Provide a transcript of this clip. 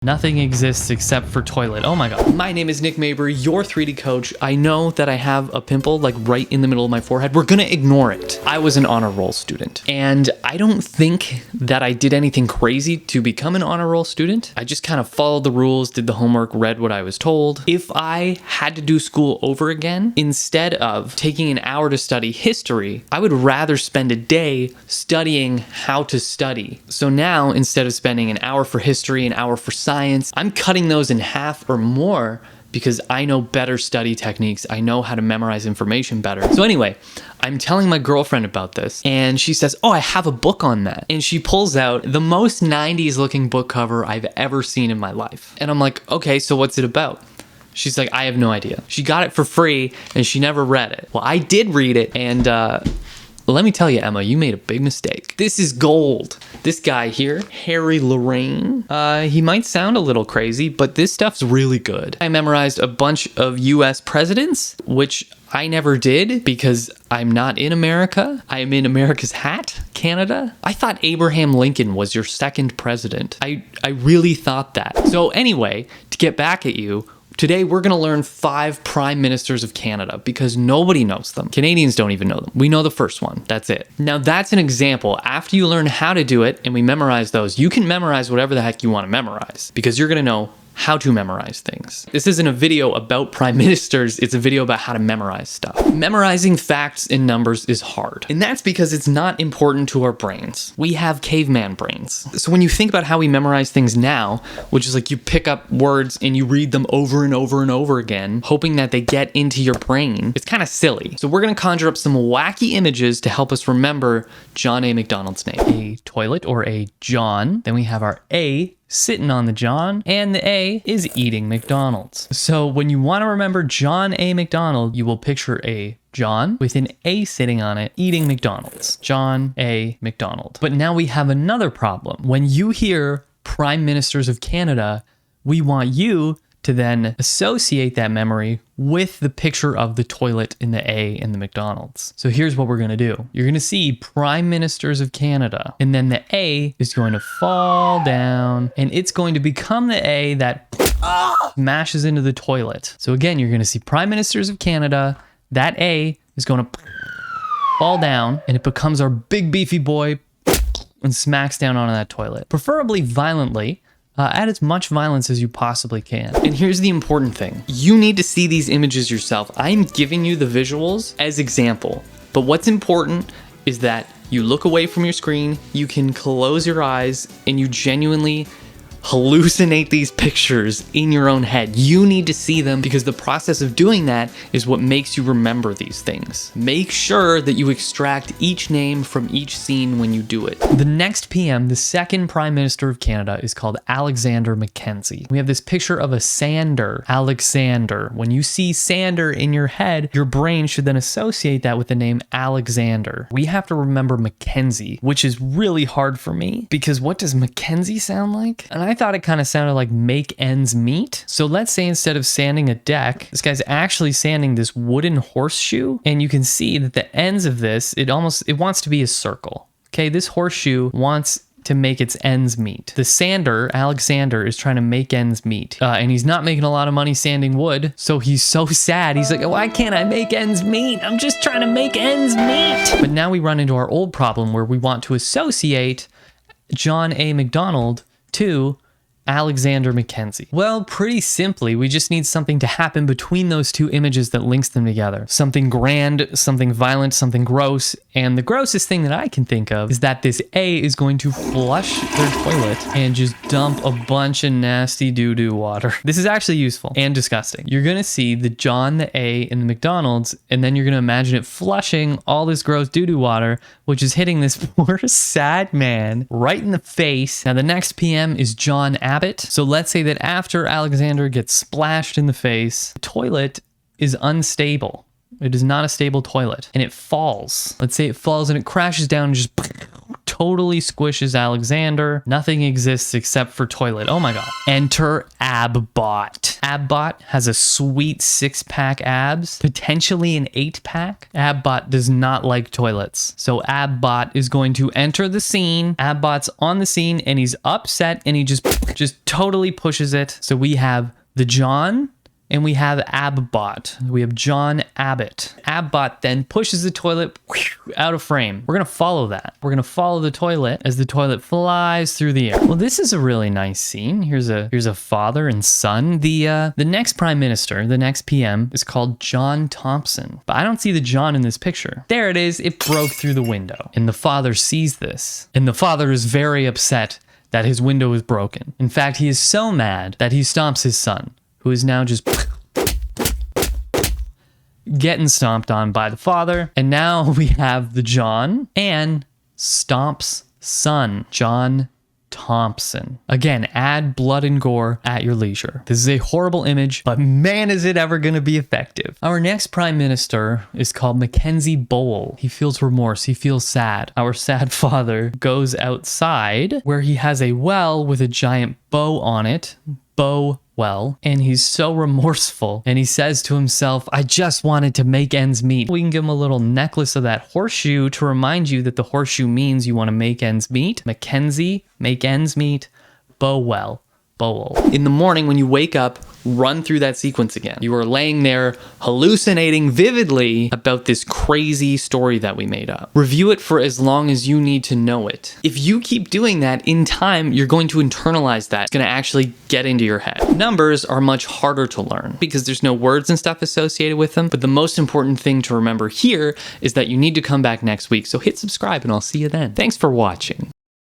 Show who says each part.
Speaker 1: Nothing exists except for toilet. Oh my god. My name is Nick Mabry, your 3D coach. I know that I have a pimple like right in the middle of my forehead. We're gonna ignore it. I was an honor roll student, and I don't think that I did anything crazy to become an honor roll student. I just kind of followed the rules, did the homework, read what I was told. If I had to do school over again, instead of taking an hour to study history, I would rather spend a day studying how to study. So now, instead of spending an hour for history, an hour for science, I'm cutting those in half or more because I know better study techniques. I know how to memorize information better. So anyway, I'm telling my girlfriend about this and she says, oh, I have a book on that. And she pulls out the most 90s looking book cover I've ever seen in my life. And I'm like, okay, so what's it about? She's like, I have no idea. She got it for free and she never read it. Well, I did read it, and let me tell you, Emma, you made a big mistake. This is gold. This guy here, Harry Lorraine, he might sound a little crazy, but this stuff's really good. I memorized a bunch of US presidents, which I never did because I'm not in America. I am in America's hat, Canada. I thought Abraham Lincoln was your second president. I really thought that. So anyway, to get back at you, today, we're going to learn 5 prime ministers of Canada because nobody knows them. Canadians don't even know them. We know the first one. That's it. Now, that's an example. After you learn how to do it and we memorize those, you can memorize whatever the heck you want to memorize because you're going to know how to memorize things. This isn't a video about prime ministers, it's a video about how to memorize stuff. Memorizing facts and numbers is hard, and that's because it's not important to our brains. We have caveman brains. So when you think about how we memorize things now, which is like you pick up words and you read them over and over and over again, hoping that they get into your brain, it's kind of silly. So we're gonna conjure up some wacky images to help us remember John A. McDonald's name. A toilet, or a John. Then we have our A sitting on the John, and the A is eating McDonald's. So when you want to remember John A. McDonald, you will picture a John with an A sitting on it eating McDonald's. John A. McDonald. But now we have another problem. When you hear Prime Ministers of Canada, we want you to then associate that memory with the picture of the toilet in the A in the McDonald's. So here's what we're gonna do. You're gonna see Prime Ministers of Canada, and then the A is going to fall down, and it's going to become the A that mashes into the toilet. So again, you're gonna see Prime Ministers of Canada, that A is gonna fall down, and it becomes our big beefy boy and smacks down onto that toilet. Preferably violently, add as much violence as you possibly can. And here's the important thing. You need to see these images yourself. I'm giving you the visuals as example, but what's important is that you look away from your screen, you can close your eyes, and you genuinely hallucinate these pictures in your own head. You need to see them because the process of doing that is what makes you remember these things. Make sure that you extract each name from each scene when you do it. The next PM, the second Prime Minister of Canada, is called Alexander Mackenzie. We have this picture of a sander, Alexander. When you see sander in your head, your brain should then associate that with the name Alexander. We have to remember Mackenzie, which is really hard for me because what does Mackenzie sound like? And I thought it kind of sounded like make ends meet. So let's say instead of sanding a deck, this guy's actually sanding this wooden horseshoe. And you can see that the ends of this, it wants to be a circle. Okay, this horseshoe wants to make its ends meet. The sander, Alexander, is trying to make ends meet. And he's not making a lot of money sanding wood. So he's so sad. He's like, why can't I make ends meet? I'm just trying to make ends meet. But now we run into our old problem where we want to associate John A. McDonald to Alexander Mackenzie. Well, pretty simply, we just need something to happen between those two images that links them together. Something grand, something violent, something gross. And the grossest thing that I can think of is that this A is going to flush their toilet and just dump a bunch of nasty doo-doo water. This is actually useful and disgusting. You're gonna see the John, the A, in the McDonald's, and then you're gonna imagine it flushing all this gross doo-doo water, which is hitting this poor sad man right in the face. Now the next PM is John Abbott. So let's say that after Alexander gets splashed in the face, the toilet is unstable. It is not a stable toilet, and it falls. Let's say it falls and it crashes down and just totally squishes Alexander. Nothing exists except for toilet. Oh my god. Enter Abbott. Abbott has a sweet 6-pack abs, potentially an 8-pack. Abbott does not like toilets. So Abbott is going to enter the scene. Abbott's on the scene and he's upset and he just totally pushes it. So we have the John and we have Abbott. We have John Abbott. Abbott then pushes the toilet out of frame. We're gonna follow that. We're gonna follow the toilet as the toilet flies through the air. Well, this is a really nice scene. Here's a father and son. The next prime minister, the next PM, is called John Thompson. But I don't see the John in this picture. There it is. It broke through the window. And the father sees this. And the father is very upset that his window is broken. In fact, he is so mad that he stomps his son, who is now just getting stomped on by the father. And now we have the John and Stomp's son, John Thompson. Again, add blood and gore at your leisure. This is a horrible image, but man, is it ever going to be effective. Our next prime minister is called Mackenzie Bowell. He feels remorse. He feels sad. Our sad father goes outside where he has a well with a giant bow on it. Well, and he's so remorseful and he says to himself, I just wanted to make ends meet. We can give him a little necklace of that horseshoe to remind you that the horseshoe means you want to make ends meet. Mackenzie, make ends meet, Bowell. In the morning when you wake up, run through that sequence again. You are laying there hallucinating vividly about this crazy story that we made up. Review it for as long as you need to know it. If you keep doing that, in time, you're going to internalize that. It's going to actually get into your head. Numbers are much harder to learn because there's no words and stuff associated with them. But the most important thing to remember here is that you need to come back next week. So hit subscribe and I'll see you then. Thanks for watching.